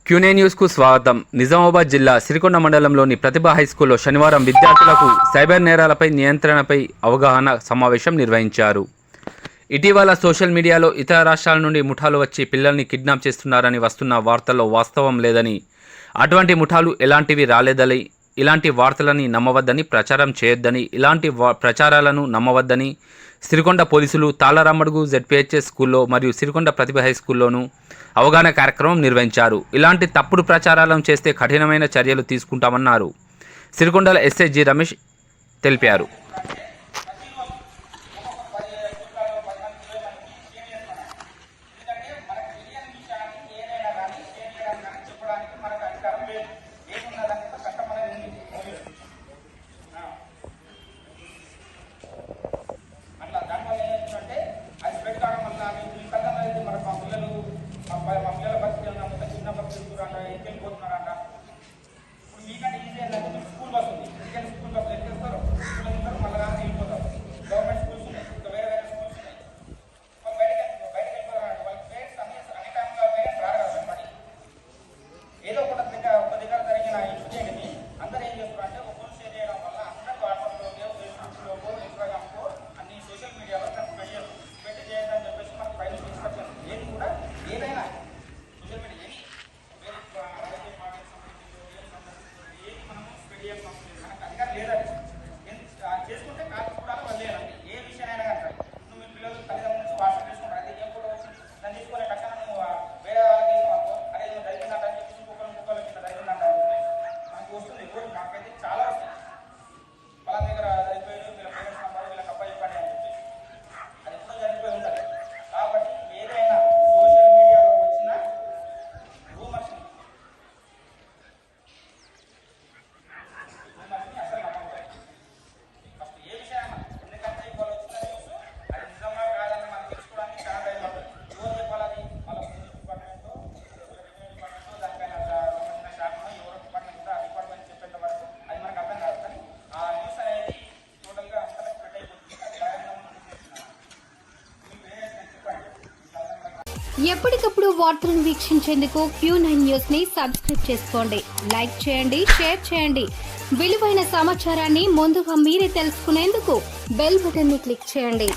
క్యూనే న్యూస్కు స్వాగతం. నిజామాబాద్ జిల్లా సిరికొండ మండలంలోని ప్రతిభ హైస్కూల్లో శనివారం విద్యార్థులకు సైబర్ నేరాలపై నియంత్రణపై అవగాహన సమావేశం నిర్వహించారు. ఇటీవల సోషల్ మీడియాలో ఇతర రాష్ట్రాల నుండి ముఠాలు వచ్చి పిల్లల్ని కిడ్నాప్ చేస్తున్నారని వస్తున్న వార్తల్లో వాస్తవం లేదని, అటువంటి ముఠాలు ఎలాంటివి రాలేదని, ఇలాంటి వార్తలని నమ్మవద్దని, ప్రచారం చేయొద్దని, ఇలాంటి ప్రచారాలను నమ్మవద్దని సిరికొండ పోలీసులు తాళరామడుగు జెడ్పీహెచ్ఎస్ స్కూల్లో మరియు సిరికొండ ప్రతిభ హైస్కూల్లోనూ అవగాహన కార్యక్రమం నిర్వహించారు. ఇలాంటి తప్పుడు ప్రచారాలను చేస్తే కఠినమైన చర్యలు తీసుకుంటామన్నారు. సిరికొండల ఎస్ఐ జి రమేష్ తెలిపారు. ఎప్పటికప్పుడు వార్తలను వీక్షించేందుకు Q9 న్యూస్ ని సబ్స్క్రైబ్ చేసుకోండి, లైక్ చేయండి, షేర్ చేయండి. విలువైన సమాచారాన్ని ముందుగా మీరే తెలుసుకునేందుకు బెల్ బటన్ ని క్లిక్ చేయండి.